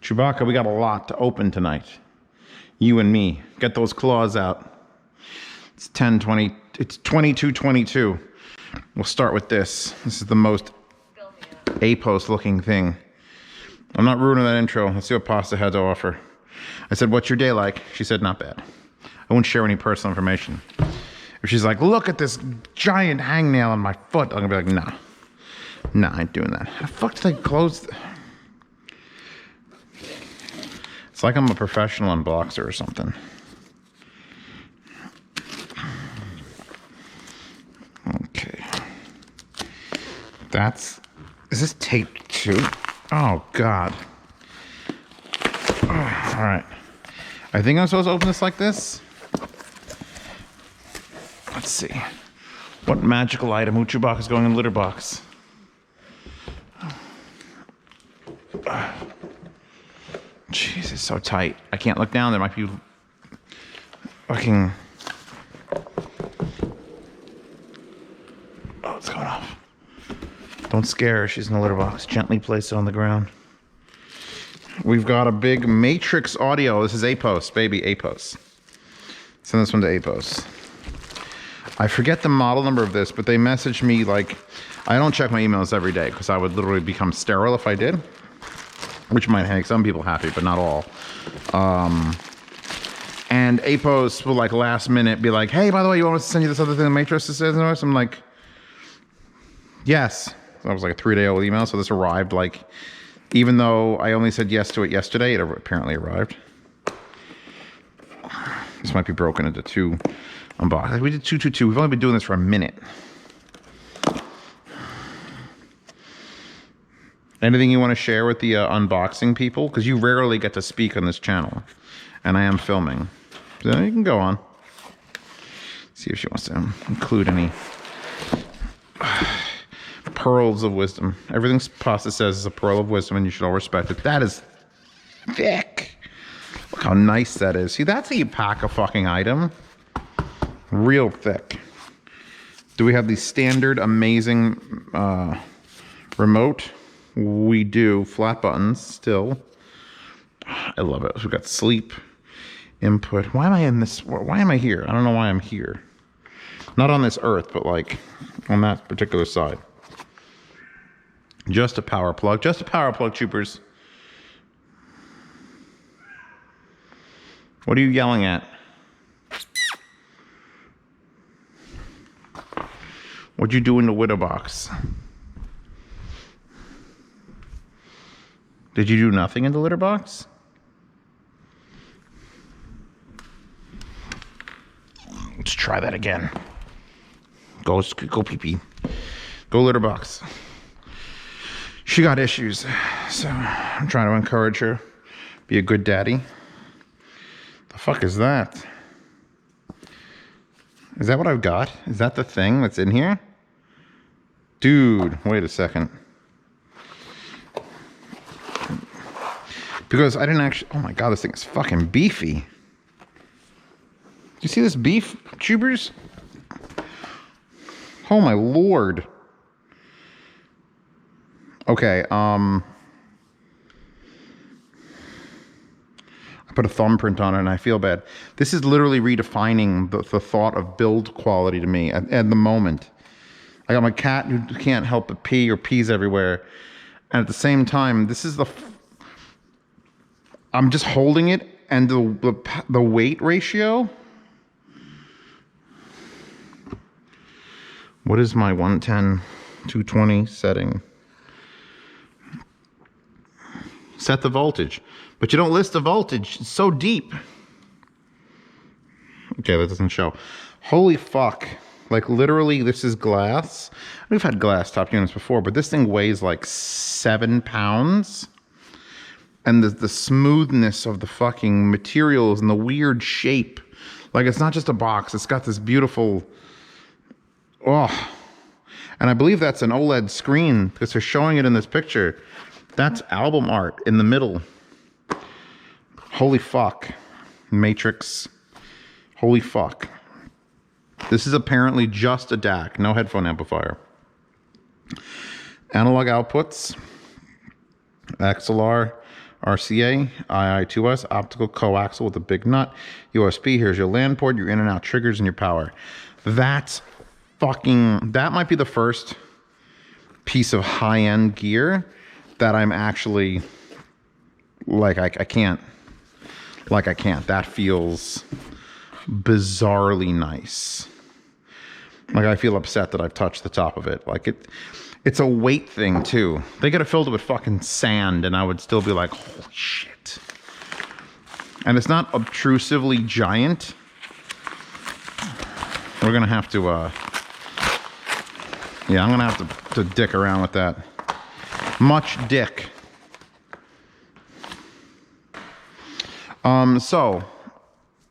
Chewbacca, we got a lot to open tonight. You and me. Get those claws out. It's 10:20. It's 22:22. We'll start with this. This is the most A-post looking thing. I'm not ruining that intro. Let's see what Pasta had to offer. I said, what's your day like? She said, not bad. I won't share any personal information. If she's like, look at this giant hangnail on my foot, I'm gonna be like, nah. Nah, I ain't doing that. How the fuck did I close? It's like I'm a professional unboxer or something. Okay. Is this taped too? Oh, God. Oh, all right. I think I'm supposed to open this like this. Let's see. What magical item Chewbacca's going in the litter box? Jeez, it's so tight. I can't look down. There might be fucking... Oh, it's going off. Don't scare her. She's in the litter box. Gently place it on the ground. We've got a big Matrix audio. This is A-Post, baby, A-Post. Send this one to A-Post. I forget the model number of this, but they messaged me like... I don't check my emails every day because I would literally become sterile if I did. Which might make some people happy, but not all. And A-Post will like last minute be like, hey, by the way, you want us to send you this other thing the Matrix says? I'm like, yes. That was like a 3-day-old email, so this arrived like, even though I only said yes to it yesterday, it apparently arrived. This might be broken into 2 unboxings. We did 2. We've only been doing this for a minute. Anything you want to share with the unboxing people? Because you rarely get to speak on this channel. And I am filming. So you can go on. See if she wants to include any pearls of wisdom. Everything Pasta says is a pearl of wisdom and you should all respect it. That is thick. Look how nice that is. See, that's how you pack a fucking item. Real thick. Do we have the standard amazing remote? We do. Flat buttons still. I love it. We've got sleep, input. Why am I in this? Why am I here? I don't know why I'm here. Not on this earth, but like on that particular side. Just a power plug. Just a power plug, troopers. What are you yelling at? What'd you do in the widow box? Did you do nothing in the litter box? Let's try that again. Go pee-pee. Go litter box. She got issues, so I'm trying to encourage her. Be a good daddy. The fuck is that? Is that what I've got? Is that the thing that's in here? Dude, wait a second. Because I didn't actually... Oh my God, this thing is fucking beefy. You see this beef, tubers? Oh my Lord. Okay, I put a thumbprint on it and I feel bad. This is literally redefining the thought of build quality to me at the moment. I got my cat who can't help but pee or pees everywhere. And at the same time, this is the... I'm just holding it and the weight ratio. What is my 110, 220 setting? Set the voltage. But you don't list the voltage. It's so deep. Okay, that doesn't show. Holy fuck. Like literally this is glass. We've had glass top units before, but this thing weighs like 7 pounds. And the smoothness of the fucking materials and the weird shape. Like it's not just a box. It's got this beautiful... Oh. And I believe that's an OLED screen because they're showing it in this picture. That's album art in the middle. Holy fuck. Matrix. Holy fuck. This is apparently just a DAC. No headphone amplifier. Analog outputs. XLR. RCA, II2S, optical coaxial with a big nut, USB, here's your LAN port, your in and out triggers, and your power. That's fucking, that might be the first piece of high-end gear that I'm actually, like, I can't. That feels bizarrely nice. Like, I feel upset that I've touched the top of it. Like, it's a weight thing, too. They could have filled it with fucking sand, and I would still be like, holy shit. And it's not obtrusively giant. We're gonna have to, yeah, I'm gonna have to dick around with that. Much dick. So,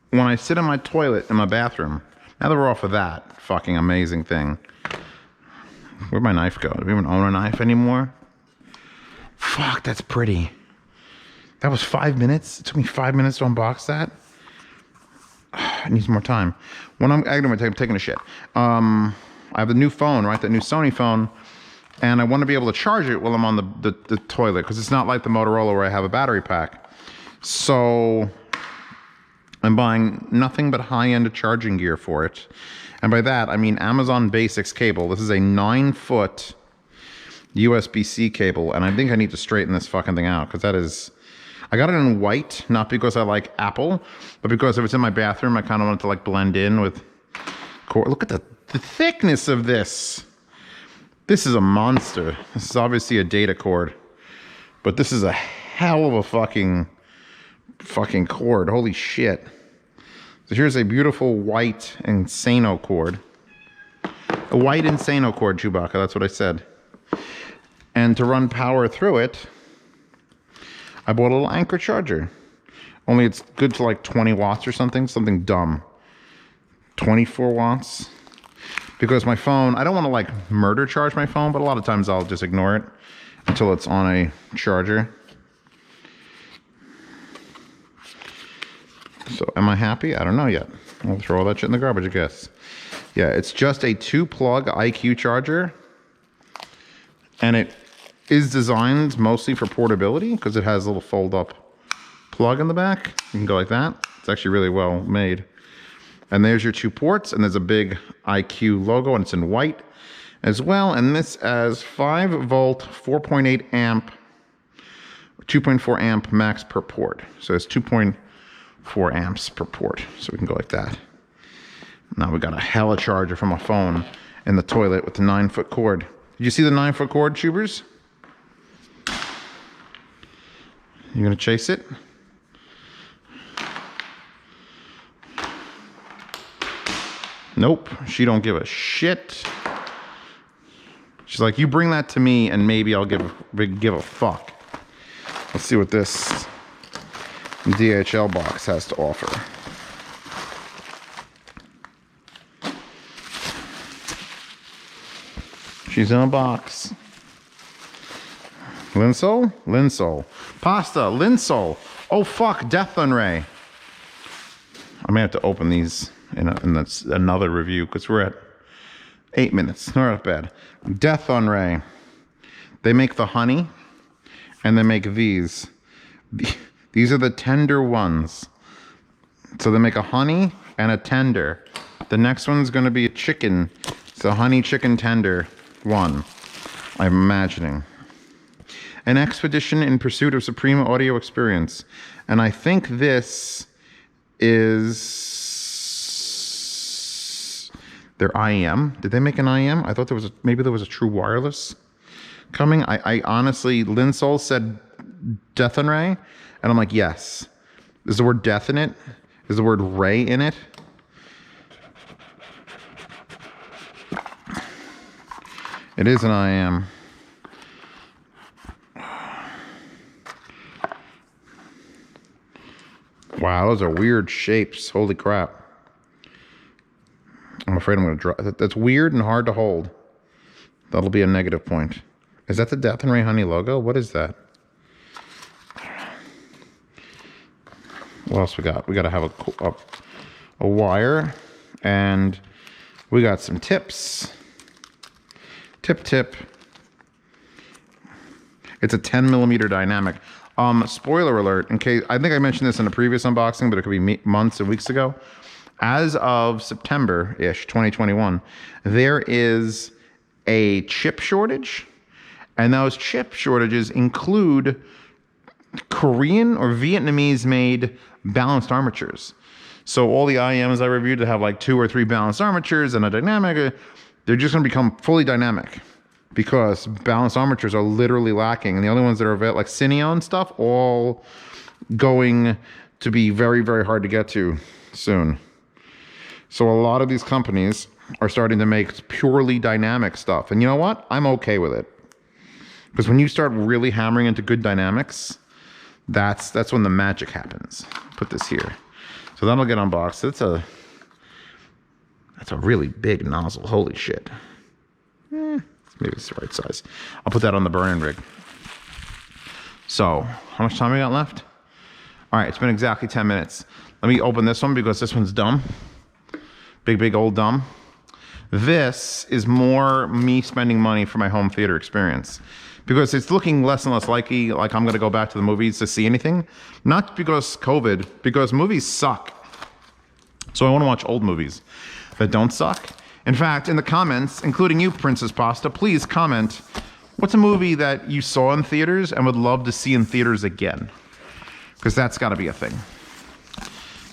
when I sit in my toilet in my bathroom, now that we're off of that fucking amazing thing, where'd my knife go? Do we even own a knife anymore? Fuck, that's pretty. That was 5 minutes. It took me 5 minutes to unbox that. It needs more time. When I'm taking a shit. I have the new phone, right? That new Sony phone. And I want to be able to charge it while I'm on the toilet, because it's not like the Motorola where I have a battery pack. So I'm buying nothing but high-end charging gear for it. And by that, I mean Amazon Basics cable. This is a 9-foot USB-C cable, and I think I need to straighten this fucking thing out, because that is... I got it in white, not because I like Apple, but because if it's in my bathroom, I kind of want it to like blend in with... Look at the thickness of this. This is a monster. This is obviously a data cord, but this is a hell of a fucking cord. Holy shit. So here's a beautiful white Insano cord. A white Insano cord, Chewbacca, that's what I said. And to run power through it, I bought a little Anker charger. Only it's good to like 20 watts or something dumb. 24 watts. Because my phone, I don't want to like murder charge my phone, but a lot of times I'll just ignore it until it's on a charger. So am I happy? I don't know yet. I'll throw all that shit in the garbage, I guess. Yeah, it's just a 2-plug IQ charger. And it is designed mostly for portability because it has a little fold-up plug in the back. You can go like that. It's actually really well made. And there's your 2 ports, and there's a big IQ logo, and it's in white as well. And this has 5-volt, 4.8 amp, 2.4 amp max per port. So it's 2.4 amps per port. So we can go like that. Now we got a hella charger from a phone in the toilet with the 9-foot cord. Did you see the 9-foot cord, tubers? You gonna chase it? Nope, she don't give a shit. She's like, you bring that to me and maybe I'll give a fuck. Let's see what this DHL box has to offer. She's in a box. Linsoul? Linsoul. Pasta, Linsoul. Oh fuck, Dethonray. I may have to open these in another review because we're at 8 minutes. Not bad. Dethonray. They make the honey and they make these. These are the tender ones. So they make a honey and a tender. The next one's going to be a chicken. It's a honey chicken tender one, I'm imagining. An expedition in pursuit of supreme audio experience. And I think this is their IEM. Did they make an IEM? I thought there was maybe there was a true wireless coming. I honestly, Linsoul said Dethonray, and I'm like, yes. Is the word death in it? Is the word ray in it? It is an IEM. Wow, those are weird shapes. Holy crap. I'm afraid I'm going to drop. That's weird and hard to hold. That'll be a negative point. Is that the Dethonray Honey logo? What is that? What else we got? We got to have a wire, and we got some tips. Tip. It's a 10 millimeter dynamic. Spoiler alert, in case, I think I mentioned this in a previous unboxing, but it could be months and weeks ago. As of September-ish, 2021, there is a chip shortage, and those chip shortages include Korean or Vietnamese-made balanced armatures. So all the IEMs I reviewed that have like 2 or 3 balanced armatures and a dynamic, they're just going to become fully dynamic because balanced armatures are literally lacking. And the only ones that are available, like Cineo and stuff, all going to be very, very hard to get to soon. So a lot of these companies are starting to make purely dynamic stuff. And you know what? I'm okay with it. Because when you start really hammering into good dynamics, that's when the magic happens. Put this here. So that'll get unboxed. That's a really big nozzle. Holy shit. Maybe it's the right size. I'll put that on the burn-in rig. So, how much time we got left? All right, it's been exactly 10 minutes. Let me open this one because this one's dumb. Big old dumb. This is more me spending money for my home theater experience. Because it's looking less and less likely like I'm going to go back to the movies to see anything. Not because COVID, because movies suck. So I want to watch old movies that don't suck. In fact, in the comments, including you, Princess Pasta, please comment, what's a movie that you saw in theaters and would love to see in theaters again? Because that's got to be a thing.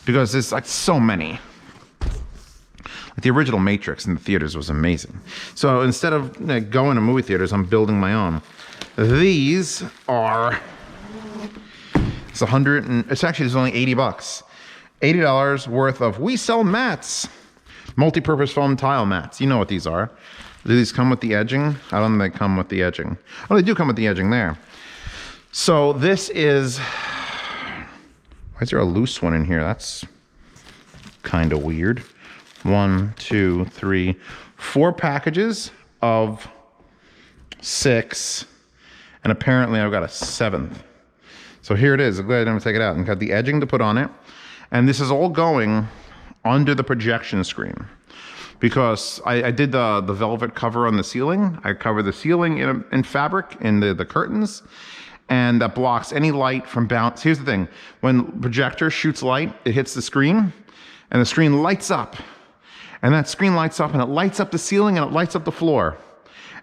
Because there's like so many. Like the original Matrix in the theaters was amazing. So instead of going to movie theaters, I'm building my own. These are, it's actually, there's only 80 bucks. $80 worth of We Sell Mats. Multi-purpose foam tile mats. You know what these are. Do these come with the edging? I don't think they come with the edging. Oh, they do come with the edging there. So this is, why is there a loose one in here? That's kind of weird. 1, 2, 3, 4 packages of 6. And apparently I've got a 7th. So here it is. I'm glad I didn't take it out. And got the edging to put on it. And this is all going under the projection screen. Because I did the velvet cover on the ceiling. I covered the ceiling in fabric, in the curtains. And that blocks any light from bounce. Here's the thing. When projector shoots light, it hits the screen. And the screen lights up. And that screen lights up, and it lights up the ceiling, and it lights up the floor.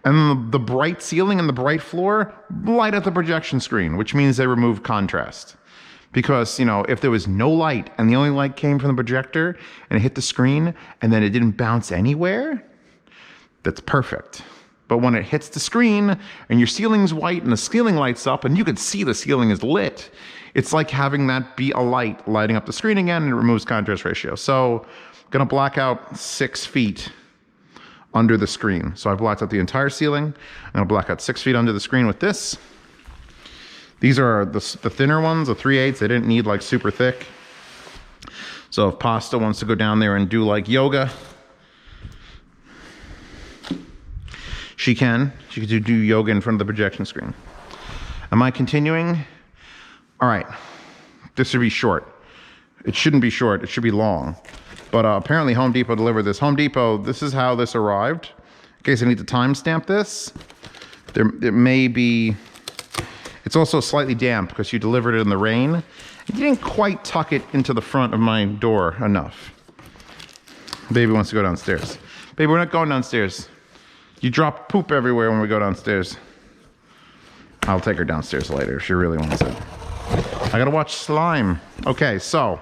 And the bright ceiling and the bright floor light up the projection screen, which means they remove contrast. Because, you know, if there was no light and the only light came from the projector and it hit the screen and then it didn't bounce anywhere, that's perfect. But when it hits the screen and your ceiling's white and the ceiling lights up and you can see the ceiling is lit, it's like having that be a light lighting up the screen again, and it removes contrast ratio. So I'm gonna black out 6 feet under the screen. So I blacked out the entire ceiling. I'm gonna black out 6 feet under the screen with this. These are the thinner ones, the 3/8. They didn't need like super thick. So if Pasta wants to go down there and do like yoga, she can. She could do yoga in front of the projection screen. Am I continuing? All right, this should be short. It shouldn't be short, it should be long. But apparently Home Depot delivered this. Home Depot, this is how this arrived. In case I need to timestamp this, it may be, it's also slightly damp because you delivered it in the rain. You didn't quite tuck it into the front of my door enough. Baby wants to go downstairs. Baby, we're not going downstairs. You drop poop everywhere when we go downstairs. I'll take her downstairs later if she really wants it. I gotta watch slime. Okay, so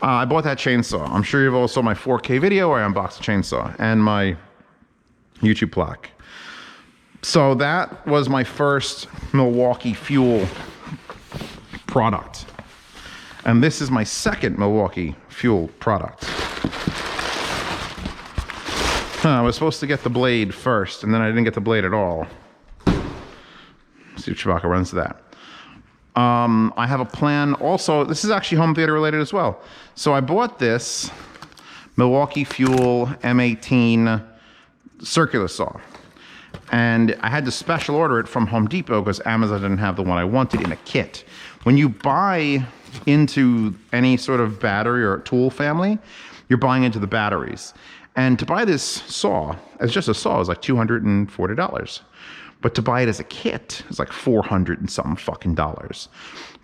I bought that chainsaw. I'm sure you've all saw my 4K video where I unboxed the chainsaw and my YouTube plaque. So that was my first Milwaukee fuel product. And this is my second Milwaukee fuel product. I was supposed to get the blade first, and then I didn't get the blade at all. Let's see if Chewbacca runs to that. I have a plan also. This is actually home theater related as well. So I bought this Milwaukee Fuel M18 circular saw. And I had to special order it from Home Depot because Amazon didn't have the one I wanted in a kit. When you buy into any sort of battery or tool family, you're buying into the batteries. And to buy this saw, as just a saw, is like $240. But to buy it as a kit is like $400 and something fucking dollars.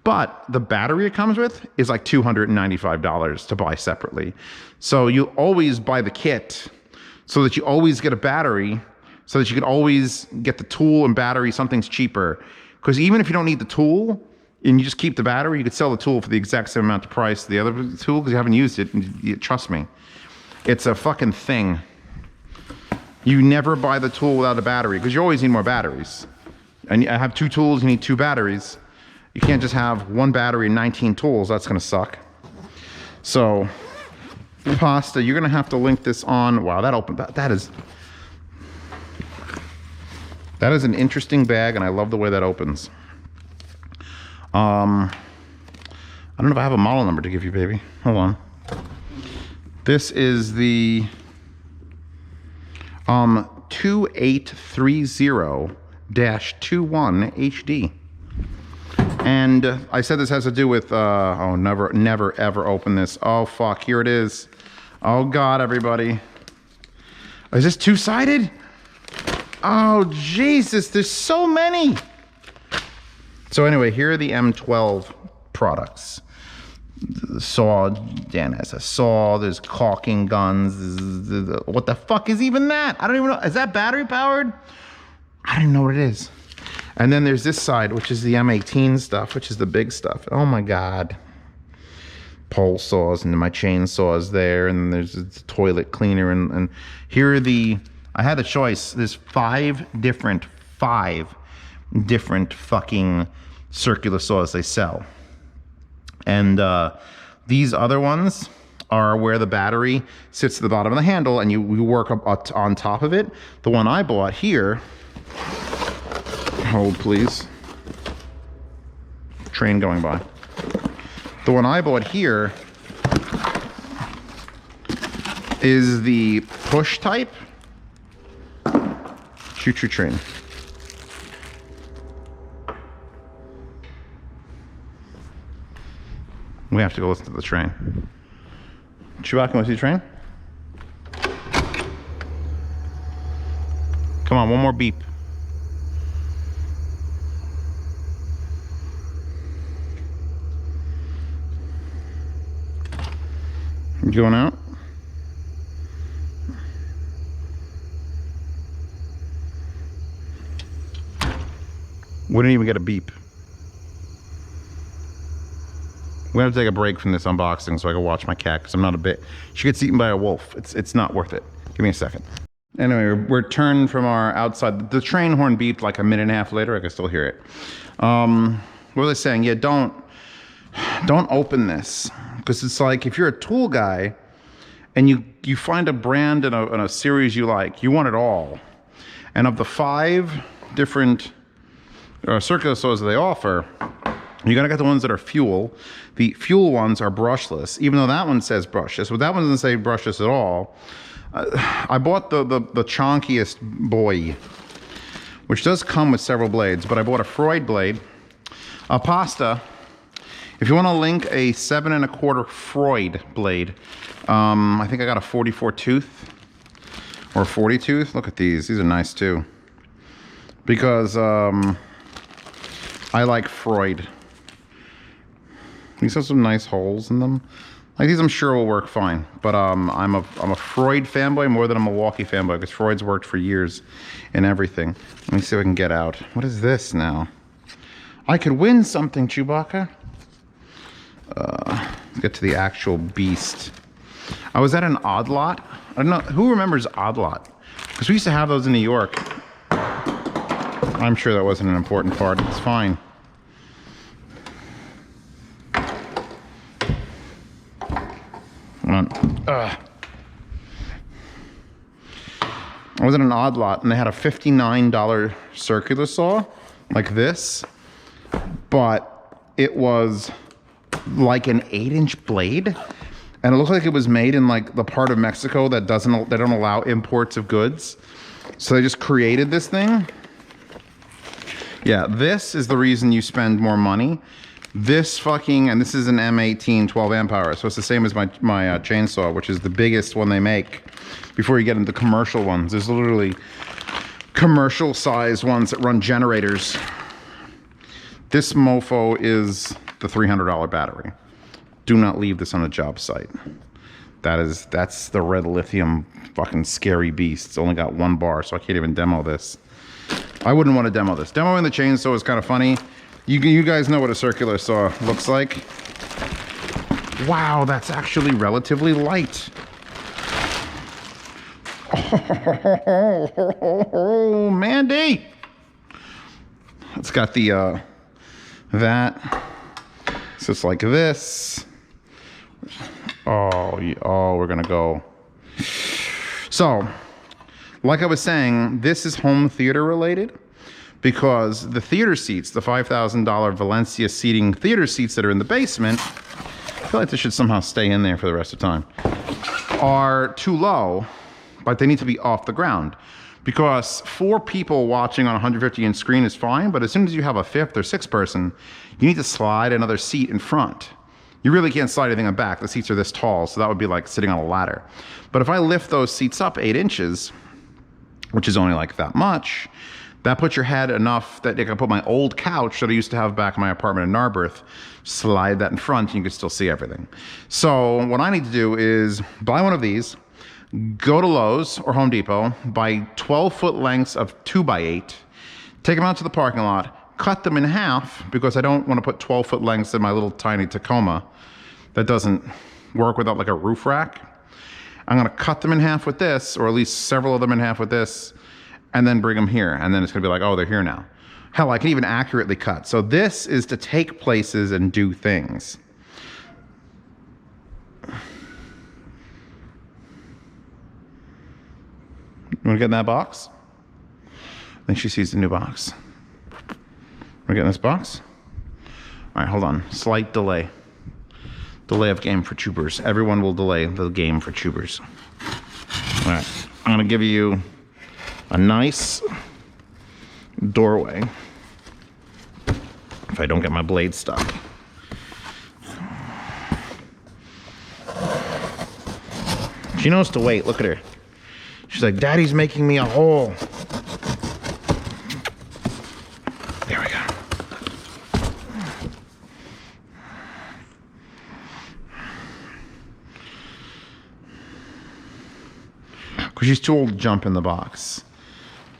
But the battery it comes with is like $295 to buy separately. So you always buy the kit so that you always get a battery, so that you can always get the tool and battery, something's cheaper. Because even if you don't need the tool and you just keep the battery, you could sell the tool for the exact same amount of price the other tool because you haven't used it. And trust me, it's a fucking thing. You never buy the tool without a battery because you always need more batteries. And I have 2 tools, you need 2 batteries. You can't just have 1 battery and 19 tools. That's gonna suck. So, pasta, you're gonna have to link this on. Wow, that opened. That is an interesting bag, and I love the way that opens. I don't know if I have a model number to give you, baby. Hold on. This is the 2830-21 HD. And I said this has to do with, oh, never, ever open this. Oh, fuck, here it is. Oh, God, everybody. Is this 2-sided? Oh, Jesus, there's so many. So anyway, here are the M12 products. The saw, Dan has a saw, there's caulking guns. What the fuck is even that? I don't even know. Is that battery powered? I don't even know what it is. And then there's this side, which is the M18 stuff, which is the big stuff. Oh my God. Pole saws, and my chainsaws there, and there's the toilet cleaner, and here are the, I had a choice. There's 5 different fucking circular saws they sell. And these other ones are where the battery sits at the bottom of the handle and you work up on top of it. The one I bought here, hold please, train going by. The one I bought here is the push type. Choo-choo train. We have to go listen to the train. Chewbacca, want to see the train? Come on, one more beep. You going out? We didn't even get a beep. We're gonna take a break from this unboxing so I can watch my cat because I'm not a bit. She gets eaten by a wolf. It's not worth it. Give me a second. Anyway, we're turned from our outside. The train horn beeped like a minute and a half later. I can still hear it. What was I saying? Yeah, don't open this because it's like if you're a tool guy and you find a brand and a series you like, you want it all. And of the 5 different circular saws that they offer, you're gonna get the ones that are fuel. The fuel ones are brushless, even though that one says brushless, but that one doesn't say brushless at all. I bought the chonkiest boy, which does come with several blades, but I bought a Freud blade. Pasta, if you wanna link a 7 1/4 Freud blade, I think I got a 44 tooth or 40 tooth. Look at these are nice too. Because I like Freud. These have some nice holes in them. Like these I'm sure will work fine, but I'm a Freud fanboy more than a Milwaukee fanboy because Freud's worked for years in everything. Let me see if I can get out. What is this now? I could win something, Chewbacca. Let's get to the actual beast. I was at an Odd Lot. I don't know, who remembers Odd Lot? Because we used to have those in New York. I'm sure that wasn't an important part. It's fine. I was at an Odd Lot and they had a $59 circular saw like this, but it was like an 8-inch blade, and it looked like it was made in like the part of Mexico that they don't allow imports of goods, so they just created this thing. Yeah, this is the reason you spend more money. This fucking, and this is an M18 12 amp hour, so it's the same as my chainsaw, which is the biggest one they make before you get into commercial ones. There's literally commercial size ones that run generators. This mofo is the $300 battery. Do not leave this on a job site. That's the red lithium fucking scary beast. It's only got 1 bar, so I can't even demo this. I wouldn't want to demo this. Demoing the chainsaw is kind of funny. You guys know what a circular saw looks like. Wow, that's actually relatively light. Oh, Mandy! It's got the, that. So it's like this. Oh, we're gonna go. So, like I was saying, this is home theater related because the theater seats, the $5,000 Valencia seating theater seats that are in the basement, I feel like they should somehow stay in there for the rest of the time, are too low, but they need to be off the ground. Because 4 people watching on a 150-inch screen is fine, but as soon as you have a 5th or 6th person, you need to slide another seat in front. You really can't slide anything in back. The seats are this tall, so that would be like sitting on a ladder. But if I lift those seats up 8 inches, which is only like that much, that puts your head enough that I can put my old couch that I used to have back in my apartment in Narberth, slide that in front, and you can still see everything. So what I need to do is buy one of these, go to Lowe's or Home Depot, buy 12-foot lengths of 2x8, take them out to the parking lot, cut them in half because I don't want to put 12-foot lengths in my little tiny Tacoma. That doesn't work without like a roof rack. I'm going to cut them in half with this, or at least several of them in half with this, and then bring them here. And then it's going to be like, oh, they're here now. Hell, I can even accurately cut. So this is to take places and do things. You want to get in that box? I think she sees the new box. We're getting this box? All right, hold on. Slight delay. Delay of game for tubers. Everyone will delay the game for tubers. All right, I'm gonna give you a nice doorway. If I don't get my blade stuck. She knows to wait, look at her. She's like, Daddy's making me a hole. There we go. Because she's too old to jump in the box.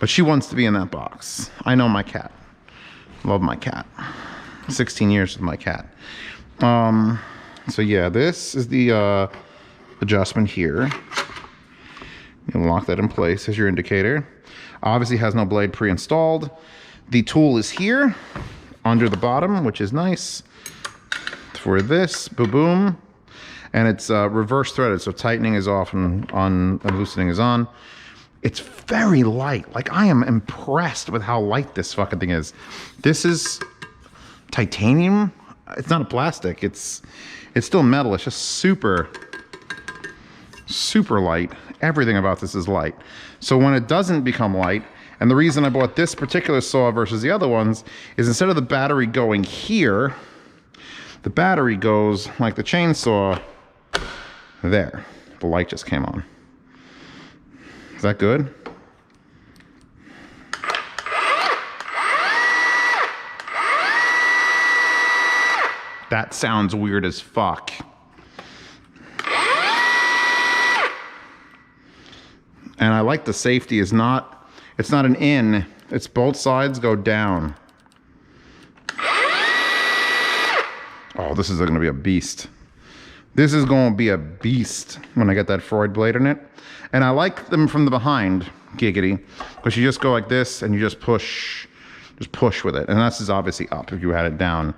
But she wants to be in that box. I know my cat. Love my cat. 16 years with my cat. So yeah, this is the adjustment here. You lock that in place as your indicator. Obviously has no blade pre-installed. The tool is here under the bottom, which is nice for this. Boom, boom. And it's reverse threaded, so tightening is off and loosening is on. It's very light. Like, I am impressed with how light this fucking thing is. This is titanium. It's not a plastic. It's still metal. It's just super light. Everything about this is light. So when it doesn't become light, and the reason I bought this particular saw versus the other ones is instead of the battery going here, the battery goes like the chainsaw there. The light just came on. Is that good? That sounds weird as fuck. And I like the safety is not, it's not an in, it's both sides go down. Oh, this is gonna be a beast. This is gonna be a beast when I get that Freud blade in it. And I like them from the behind, giggity, because you just go like this and you just push with it. And this is obviously up. If you had it down,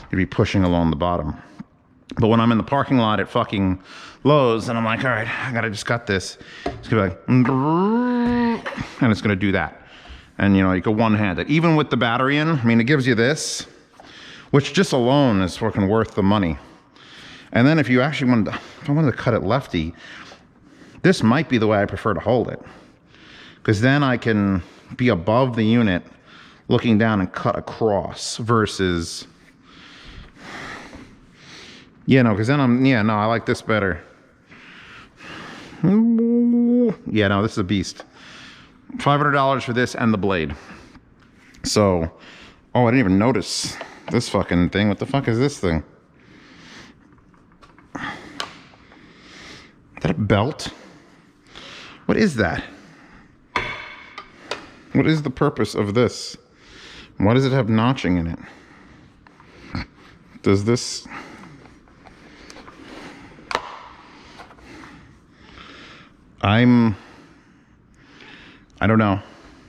you'd be pushing along the bottom. But when I'm in the parking lot at fucking Lowe's and I'm like, all right, I gotta just cut this. It's gonna be like, and it's gonna do that. And you know, you go one-handed. Even with the battery in, I mean, it gives you this, which just alone is fucking worth the money. And then if you actually wanted to, if I wanted to cut it lefty, this might be the way I prefer to hold it. Because then I can be above the unit looking down and cut across versus, yeah, no, because then I like this better. Yeah, no, this is a beast. $500 for this and the blade. So, oh, I didn't even notice this fucking thing. What the fuck is this thing? Is that a belt? What is that? What is the purpose of this? Why does it have notching in it? Does this... I don't know.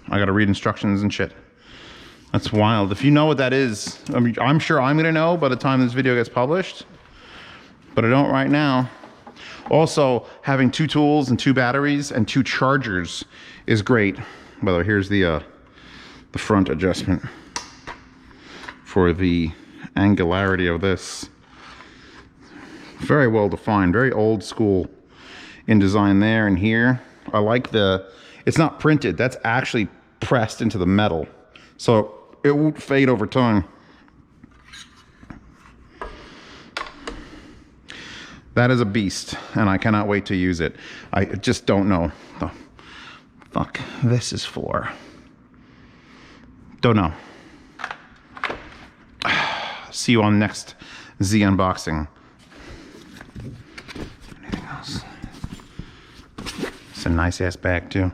I gotta read instructions and shit. That's wild. If you know what that is, I mean, I'm sure I'm gonna know by the time this video gets published, but I don't right now. Also, having 2 tools and 2 batteries and 2 chargers is great. By the way, here's the front adjustment for the angularity of this. Very well defined, very old school in design there and here. I like it's not printed, that's actually pressed into the metal. So it won't fade over time. That is a beast, and I cannot wait to use it. I just don't know the fuck this is for. Don't know. See you on next Z unboxing. Anything else? It's a nice ass bag too.